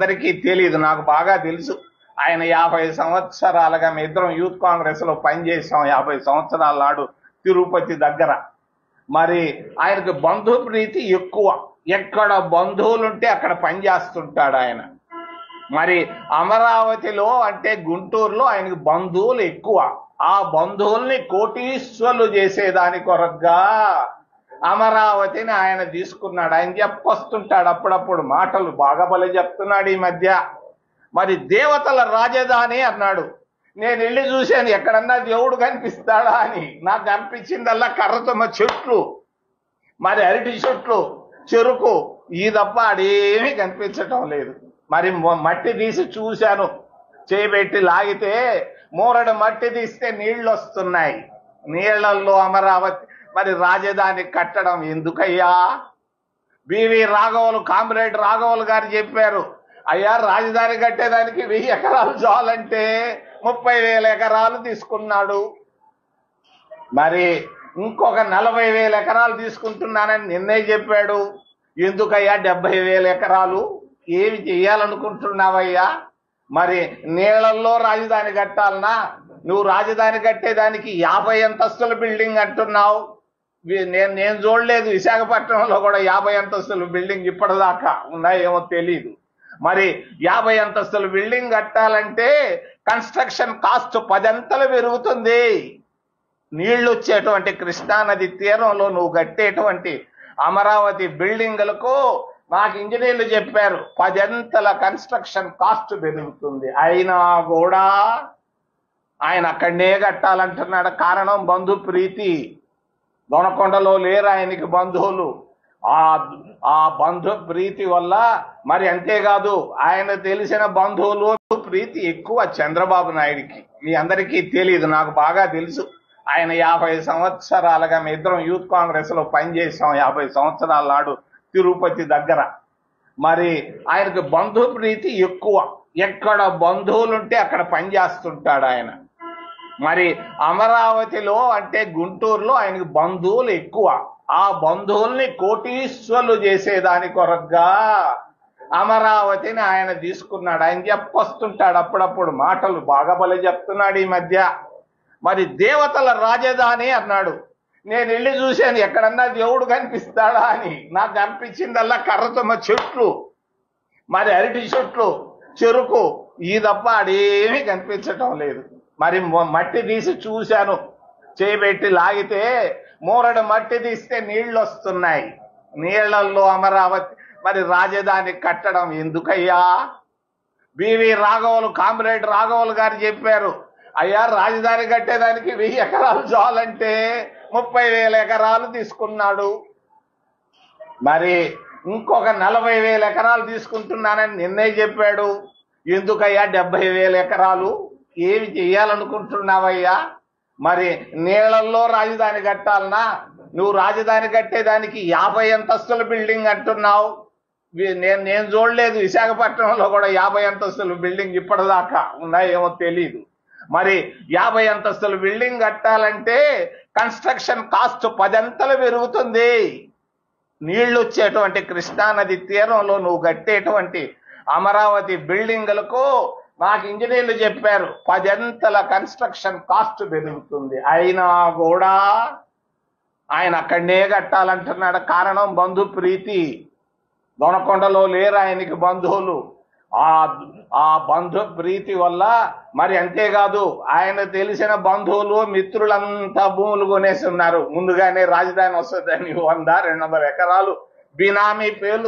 అందరికీ తెలియదు, నాకు బాగా తెలుసు. ఆయన 50 సంవత్సరాలుగా మీ ఇద్దరం యూత్ కాంగ్రెస్ లో పనిచేసాం. 50 సంవత్సరాల నాడు తిరుపతి దగ్గర. మరి ఆయనకు బంధు ప్రీతి ఎక్కువ. ఎక్కడ బంధువులుంటే అక్కడ పనిచేస్తుంటాడు ఆయన. మరి అమరావతిలో అంటే గుంటూరులో ఆయనకు బంధువులు ఎక్కువ. ఆ బంధువుల్ని కోటీశ్వరులు చేసేదాని కొరగా అమరావతిని ఆయన తీసుకున్నాడు. ఆయన చెప్పొస్తుంటాడు అప్పుడప్పుడు మాటలు, బాగా బలి చెప్తున్నాడు ఈ మధ్య. మరి దేవతల రాజధాని అన్నాడు. నేను వెళ్ళి చూశాను, ఎక్కడన్నా దేవుడు కనిపిస్తాడా అని. నాకు కనిపించిందల్లా కర్రతుమ్మ చెట్లు, మరి అరటి చెట్లు, చెరుకు, ఈ తప్ప అడేమీ కనిపించటం లేదు. మరి మట్టి తీసి చూశాను, చేయబెట్టి లాగితే మూరడు మట్టి తీస్తే నీళ్లు వస్తున్నాయి. నీళ్లలో అమరావతి మరి రాజధాని కట్టడం ఎందుకయ్యా? బివి రాఘవులు, కామ్రేడ్ రాఘవులు గారు చెప్పారు, అయ్యా రాజధాని కట్టేదానికి 1000 ఎకరాలు చాలంటే 30,000 ఎకరాలు తీసుకున్నాడు. మరి ఇంకొక 40,000 ఎకరాలు తీసుకుంటున్నానని నిన్నే చెప్పాడు. ఎందుకయ్యా 70,000 ఎకరాలు? ఏమి చెయ్యాలనుకుంటున్నావయ్యా? మరి నీళ్లలో రాజధాని కట్టాలనా? నువ్వు రాజధాని కట్టేదానికి 50 అంతస్తుల బిల్డింగ్ అంటున్నావు. నేను చూడలేదు, విశాఖపట్నంలో కూడా 50 అంతస్తుల బిల్డింగ్ ఇప్పటిదాకా ఉన్నాయేమో తెలీదు. మరి 50 అంతస్తుల బిల్డింగ్ కట్టాలంటే కన్స్ట్రక్షన్ కాస్ట్ 10 అంతలు పెరుగుతుంది. నీళ్లు వచ్చేటువంటి కృష్ణానది తీరంలో నువ్వు కట్టేటువంటి అమరావతి బిల్డింగులకు నాకు ఇంజనీర్లు చెప్పారు 10 అంతల కన్స్ట్రక్షన్ కాస్ట్ పెరుగుతుంది. అయినా కూడా ఆయన అక్కడనే కట్టాలంటున్నాడు. కారణం బంధు ప్రీతి. దొనకొండలో లేరు ఆయనకి బంధువులు. ఆ బంధు ప్రీతి వల్ల మరి అంతేకాదు, ఆయన తెలిసిన బంధువులు ప్రీతి ఎక్కువ చంద్రబాబు నాయుడికి. మీ అందరికీ తెలియదు, నాకు బాగా తెలుసు. ఆయన 50 సంవత్సరాలుగా మీ ఇద్దరం యూత్ కాంగ్రెస్ లో పనిచేసాం. 50 సంవత్సరాల నాడు తిరుపతి దగ్గర. మరి ఆయనకు బంధు ప్రీతి ఎక్కువ. ఎక్కడ బంధువులుంటే అక్కడ పనిచేస్తుంటాడు ఆయన. మరి అమరావతిలో అంటే గుంటూరులో ఆయనకు బంధువులు ఎక్కువ. ఆ బంధువుల్ని కోటీశ్వరులు చేసేదాని కొరగా అమరావతిని ఆయన తీసుకున్నాడు. ఆయన చెప్పొస్తుంటాడు అప్పుడప్పుడు మాటలు, బాగా బలి చెప్తున్నాడు ఈ మధ్య. మరి దేవతల రాజధాని అన్నాడు. నేను వెళ్ళి చూశాను, ఎక్కడన్నా దేవుడు కనిపిస్తాడా అని. నాకు కనిపించిందల్లా కర్రతుమ్మ చెట్లు, మరి అరటి చెట్లు, చెరుకు, ఈ తప్ప అడేమీ కనిపించటం లేదు. మరి మట్టి తీసి చూశాను, చేయబెట్టి లాగితే మూరడు మట్టి తీస్తే నీళ్లు వస్తున్నాయి. నీళ్లలో అమరావతి మరి రాజధాని కట్టడం ఎందుకయ్యా? బివి రాఘవులు, కామ్రేడ్ రాఘవులు గారు చెప్పారు, అయ్యా రాజధాని కట్టేదానికి 1000 ఎకరాలు చాలంటే 30,000 ఎకరాలు తీసుకున్నాడు. మరి ఇంకొక 40,000 ఎకరాలు తీసుకుంటున్నానని నిన్నే చెప్పాడు. ఎందుకయ్యా 70,000 ఎకరాలు? ఏమి చెయ్యాలనుకుంటున్నావయ్యా? మరి నీళ్లలో రాజధాని కట్టాలనా? నువ్వు రాజధాని కట్టేదానికి 50 అంతస్తుల బిల్డింగ్ అంటున్నావు. నేను చూడలేదు, విశాఖపట్నంలో కూడా 50 అంతస్తుల బిల్డింగ్ ఇప్పటిదాకా ఉన్నాయేమో తెలీదు. మరి 50 అంతస్తుల బిల్డింగ్ కట్టాలంటే కన్స్ట్రక్షన్ కాస్ట్ 10 అంతలు పెరుగుతుంది. నీళ్లు వచ్చేటువంటి కృష్ణానది తీరంలో నువ్వు కట్టేటువంటి అమరావతి బిల్డింగులకు నాకు ఇంజనీర్లు చెప్పారు 10 అంతల కన్స్ట్రక్షన్ కాస్ట్ పెరుగుతుంది. అయినా కూడా ఆయన అక్కడనే కట్టాలంటున్నాడు. కారణం బంధు ప్రీతి. దొనకొండలో లేరు ఆయనకి బంధువులు. ఆ బంధు ప్రీతి వల్ల మరి అంతేకాదు, ఆయన తెలిసిన బంధువులు మిత్రులంతా భూములు కొనేసి ఉన్నారు. ముందుగానే రాజధాని వస్తుందని 100-200 ఎకరాలు బినామీ పేర్లు